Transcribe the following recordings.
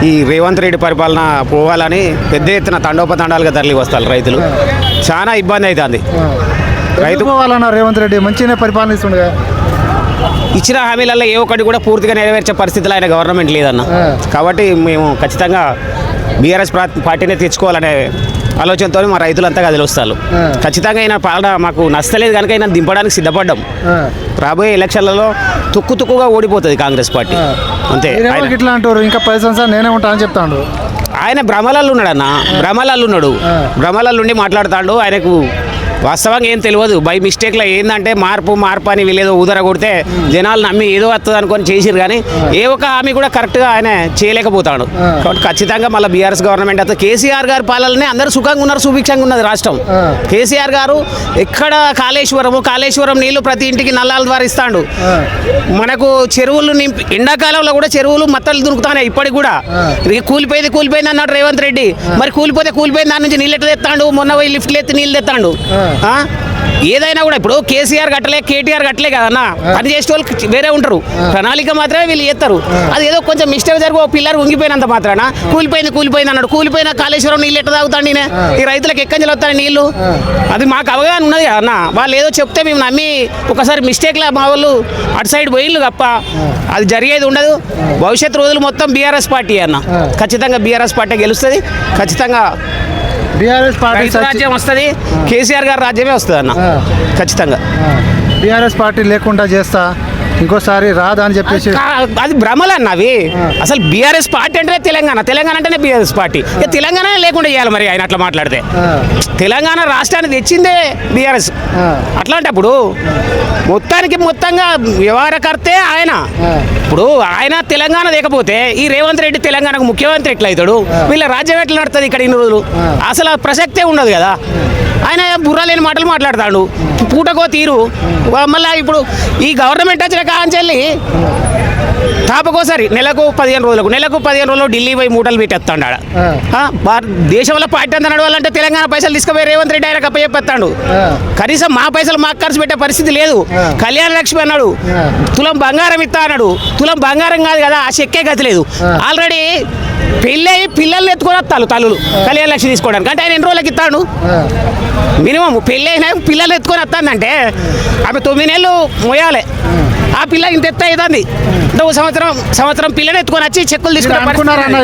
ఈ రేవంత్ రెడ్డి పరిపాలన పోవాలని పెద్ద ఎత్తున తండోపతండాలుగా తరలి వస్తారు రైతులు. చాలా ఇబ్బంది అవుతుంది. రైతు పోవాలన్నా రేవంత్ రెడ్డి మంచిగానే పరిపాలన ఇస్తుండగా ఇచ్చిన హామీలలో ఏ ఒక్కటి కూడా పూర్తిగా నెరవేర్చే పరిస్థితులు ఆయన గవర్నమెంట్ లేదన్న. కాబట్టి మేము ఖచ్చితంగా బీఆర్ఎస్ పార్టీనే తెచ్చుకోవాలనే ఆలోచనతో మా రైతులంతా కదిలిస్తారు. ఖచ్చితంగా అయినా పాలన మాకు నచ్చలేదు కనుక అయినా దింపడానికి సిద్ధపడ్డాం. రాబోయే ఎలక్షన్లలో తుక్కుగా ఓడిపోతుంది కాంగ్రెస్ పార్టీ అంతే. ఇట్లా అంటారు ఇంకా 10 సంవత్సరాలు నేనే ఉంటా అని చెప్తాడు. ఆయన భ్రమలలో ఉన్నాడన్న, భ్రమలలో ఉండి మాట్లాడుతాడు. ఆయనకు వాస్తవంగా ఏం తెలియదు. బై మిస్టేక్లో ఏంటంటే మార్పు అని వీళ్ళేదో ఊదర కొడితే జనాలు నమ్మి ఏదో వస్తుంది అనుకొని చేసిరు, కానీ ఏ ఒక్క హామీ కూడా కరెక్ట్గా ఆయన చేయలేకపోతాడు. కాబట్టి ఖచ్చితంగా మళ్ళీ బీఆర్ఎస్ గవర్నమెంట్ అయితే కేసీఆర్ గారి పాలననే అందరూ సుఖంగా ఉన్నారు, సుభిక్షంగా ఉన్నది రాష్ట్రం. కేసీఆర్ గారు ఎక్కడ కాళేశ్వరం నీళ్లు ప్రతి ఇంటికి నల్లాల ద్వారా ఇస్తాడు. మనకు చెరువులు నింపి ఎండాకాలంలో కూడా చెరువులు మత్తలు దొరుకుతాయి ఇప్పటికి కూడా. కూలిపోయింది అన్నాడు రేవంత్ రెడ్డి. మరి కూలిపోయింది దాని నుంచి నీళ్ళు ఎట్లా తెస్తాడు? మొన్న పోయి లిఫ్ట్లు ఎత్తి నీళ్ళు తెస్తాడు. ఏదైనా కూడా ఇప్పుడు కేసీఆర్ కట్టలే, కేటీఆర్ కట్టలే కదన్నా, పని చేసే వాళ్ళు వేరే ఉంటారు. ప్రణాళిక మాత్రమే వీళ్ళు చేస్తారు. అది ఏదో కొంచెం మిస్టేక్ జరిగి ఓ పిల్లర్ ఉంగిపోయినంత మాత్రాన కూలిపోయింది అన్నాడు. కూలిపోయిన కాళేశ్వరం నీళ్ళు ఎట్లా తాగుతాడు నేనే? ఈ రైతులకు ఎక్కడి వస్తాయి నీళ్లు? అది మాకు అవగాహన ఉన్నది కదన్నా. వాళ్ళు ఏదో చెప్తే మేము నమ్మి ఒకసారి మిస్టేక్లా మా వాళ్ళు అటు సైడ్ పోయిళ్ళు తప్ప అది జరిగేది ఉండదు. భవిష్యత్తు రోజులు మొత్తం బీఆర్ఎస్ పార్టీ అన్న. ఖచ్చితంగా బీఆర్ఎస్ పార్టీ గెలుస్తుంది. ఖచ్చితంగా బీఆర్ఎస్ పార్టీ రాజ్యం వస్తుంది. కేసీఆర్ గారి రాజ్యమే వస్తుంది అన్న. ఖచ్చితంగా బీఆర్ఎస్ పార్టీ లేకుండా చేస్తా ఇంకోసారి రాదా అని చెప్పేసి అది భ్రమలు అన్న అవి. అసలు బీఆర్ఎస్ పార్టీ అంటే తెలంగాణ అంటేనే బీఆర్ఎస్ పార్టీ. తెలంగాణ లేకుండా చేయాలి మరి ఆయన అట్లా మాట్లాడితే. తెలంగాణ రాష్ట్రాన్ని తెచ్చిందే బీఆర్ఎస్. అట్లాంటప్పుడు మొత్తంగా వ్యవహారకర్తే ఆయన. ఇప్పుడు ఆయన తెలంగాణ లేకపోతే ఈ రేవంత్ రెడ్డి తెలంగాణకు ముఖ్యమంత్రి ఎట్లా అవుతాడు? వీళ్ళ రాజ్యం ఎట్లా నడుతుంది ఇక్కడ ఇన్ని రోజులు? అసలు ప్రసక్తే ఉండదు కదా. ఆయన బుర్ర లేని మాటలు మాట్లాడతాడు, పూటకో తీరు. మళ్ళీ ఇప్పుడు ఈ గవర్నమెంట్ వచ్చిన కాంచెల్లి తాపకోసారి నెలకు 15 రోజులు ఢిల్లీ పోయి మూటలు పెట్టేస్తాడు. దేశంలో పార్టీ అంతా నడవాలంటే తెలంగాణ పైసలు తీసుకుపోయి రేవంత్ రెడ్డి ఆయన కప్పచెప్పేస్తాడు. కనీసం మా పైసలు మాకు ఖర్చు పెట్టే పరిస్థితి లేదు. కళ్యాణ లక్ష్మి అన్నాడు, తులం బంగారం ఇస్తా అన్నాడు. తులం బంగారం కాదు కదా, ఆ చెక్కే గతి లేదు. ఆల్రెడీ పెళ్ళయి పిల్లల్ని ఎత్తుకొని వస్తాను తల్లులు కళ్యాణ లక్ష్మి తీసుకోవడానికి. అంటే ఆయన ఎన్ని రోజులకి ఇస్తాడు? మినిమం పెళ్ళి అయినా పిల్లలు ఎత్తుకొని వస్తానంటే ఆమె 9 నెలలు మోయాలి. ఆ పిల్ల ఇంత ఎత్త అవుతుంది. అంటే సంవత్సరం పిల్లని ఎత్తుకొని వచ్చి చెక్కులు తీసుకున్నారన్న.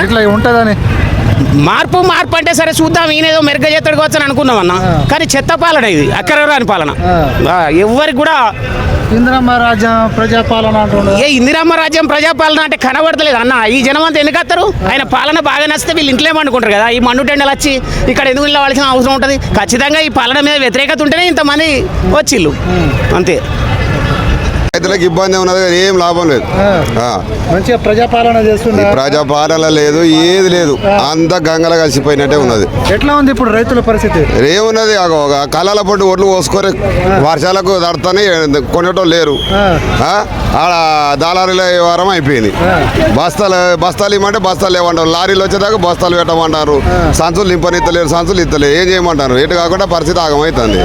ఇట్లా ఉంటుందని మార్పు అంటే సరే చూద్దాం, ఈయనేదో మెరుగ్గా చేస్తాడు కావచ్చు అని అనుకున్నాం అన్న. కానీ చెత్త పాలన ఇది, అక్కరరాని పాలన. ఎవరికి కూడా ఇందిరమ్మ రాజ్యం ప్రజాపాలన అంటున్నారు. ఇందిరమ్మ రాజ్యం ప్రజాపాలన అంటే కనబడతలేదు అన్న. ఈ జనం అంతా ఎందుకు వస్తారు? ఆయన పాలన బాగా నచ్చితే వీళ్ళు ఇంట్లో ఏమనుకుంటారు కదా. ఈ మండు టెండలు వచ్చి ఇక్కడ ఎందుకు వెళ్ళవలసిన అవసరం ఉంటుంది? ఖచ్చితంగా ఈ పాలన మీద వ్యతిరేకత ఉంటేనే ఇంతమంది వచ్చిళ్ళు అంతే. రైతులకు ఇబ్బంది ఉన్నది, ఏం లాభం లేదు. మంచిగా ప్రజాపాలన చేస్తుంది. ప్రజాపాలన లేదు, ఏది లేదు, అంతా గంగల కలిసిపోయినట్టే ఉన్నది. ఎట్లా ఉంది ఇప్పుడు రైతుల పరిస్థితి? ఏమున్నది, కళ్ళల పొట్టు ఒడ్లు పోసుకొని వర్షాలకు దడతానే కొనేటోళ్ళు లేరు. ఆడ దళారీల వ్యవహారం అయిపోయింది. బస్తాలు ఇవ్వమంటే బస్తాలు లేవంటారు. లారీలు వచ్చేదాకా బస్తాలు పెట్టమంటారు. సంచులు నింపనిత్తలేరు, సంచులు ఇత్తలేరు. ఏం చేయమంటారు? ఎటు కాకుండా పరిస్థితి ఆగమవుతుంది.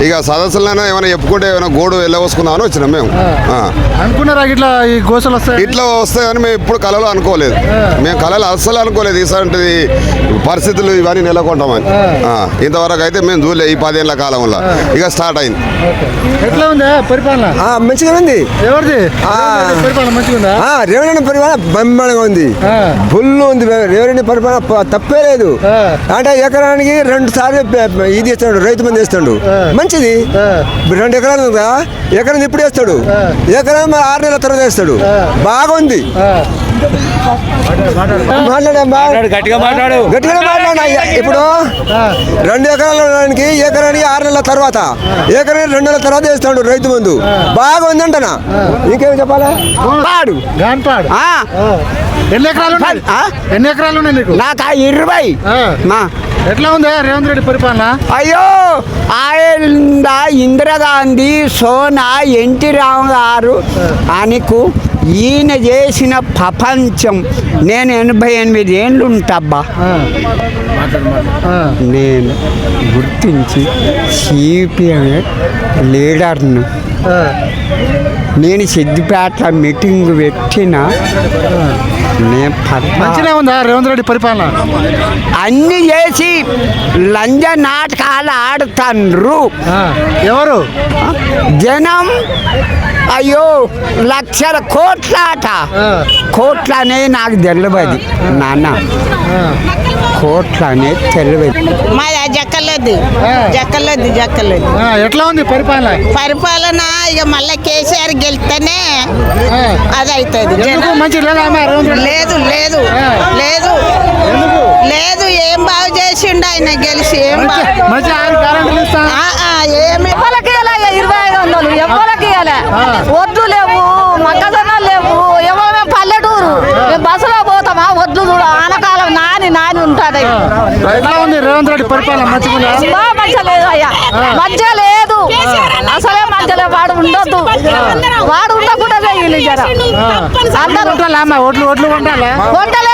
ఇక సదస్సులైనా ఏమైనా చెప్పుకుంటే ఏమైనా గోడు వెళ్ళవసుకుందామని వచ్చినాం మేము. అనుకున్నారా ఇట్లా ఈ గోసలు వస్తాయి? ఇట్లా వస్తాయని మేము ఇప్పుడు కళలో అనుకోలేదు. మేము కళలో అస్సలు అనుకోలేదు ఇలాంటి పరిస్థితులు ఇవన్నీ నెలకొంటామని. ఇంతవరకు అయితే మేము చూడలేదు. ఈ 10 ఏళ్ల కాలంలో ఇక స్టార్ట్ అయింది. ఎట్లా ఉంది పరిపాలన? మంచిగా ఉంది. ఎవరిది పరిపాలన? మంచిగా ఉందా? రేవంత్ పరిపాలన బ్రహ్మాండంగా ఉంది, ఫుల్ ఉంది. రేవంత్ పరిపాలన తప్పే లేదు. అంటే ఎకరానికి 2 సార్లు ఇది ఇస్తాడు, రైతు మంది ఇస్తాడు. మంచిది. 2 ఎకరాలు ఎకరం ఇప్పుడు వేస్తాడు, ఎకరం 6 నెలల తర్వాత వేస్తాడు. బాగుంది. గట్టిగా మాట్లాడు. ఇప్పుడు 2 ఎకరాలకి ఎకరానికి 6 నెలల తర్వాత, ఎకరానికి 2 నెలల తర్వాత వేస్తాడు రైతు ముందు. బాగుంది అంటనా. ఇంకేం చెప్పాలా? ఎన్ని ఎకరాలు ఉన్నాయి నీకు? నాకు 20. ఎట్లా ఉంది రేవంత్ రెడ్డి పరిపాలన? అయ్యో, ఆయన ఇందిరాగాంధీ, సోనా, ఎన్టీ రామారావు అనికు ఈయన చేసిన ప్రపంచం. నేను 88 ఏళ్ళు ఉంటాబ్బా. నేను గుర్తించి సిపిఎం లీడర్ను నేను సిద్దిపేటలో మీటింగ్ పెట్టిన నేను మంచిగా ఉందా రేవంత్ రెడ్డి పరిపాలన? అన్ని చేసి లంజ నాటకాలు ఆడుతాండ్రు ఎవరు? జనం. అయ్యో లక్షల కోట్లాట. కోట్ల అనేది నాకు తెలియదు నాన్న, కోట్ల అనేది తెలియదు. మా జక్కలేదు జక్కలేదు. ఎట్లా ఉంది పరిపాలన? పరిపాలన ఇక మళ్ళీ కేసీఆర్ గెలిస్తేనే అది అవుతుంది. మంచి లేదా రేవంత్ రెడ్డి? లేదు లేదు లేదు లేదు, ఏం బాగు చేసిండు ఆయన గెలిచి, ఏం మంచి ఆయన గ్యారెంటీలు ఇస్తా. ఏమి ఎవ్వలకి 2500 ఎవ్వలకి వద్దు లేవు, మొక్కజొన్నలు లేవు. ఎవరు పల్లెటూరు, మేము బస్సులో పోతామా? వద్దు చూడ ఆనకాలం నాని ఉంటుంది. ఎట్లా ఉంది రేవంత్ రెడ్డి పరిపాలన? మంచిగా మంచిగా లేదు అయ్యా, మంచిగా లేదు, అసలే మంచిగా లేదు. వాడు ఉండొద్దు, వాడు ఉండకుండా చేయాలి. జర అందరూ ఓట్లు కొంటాలా? వంటలు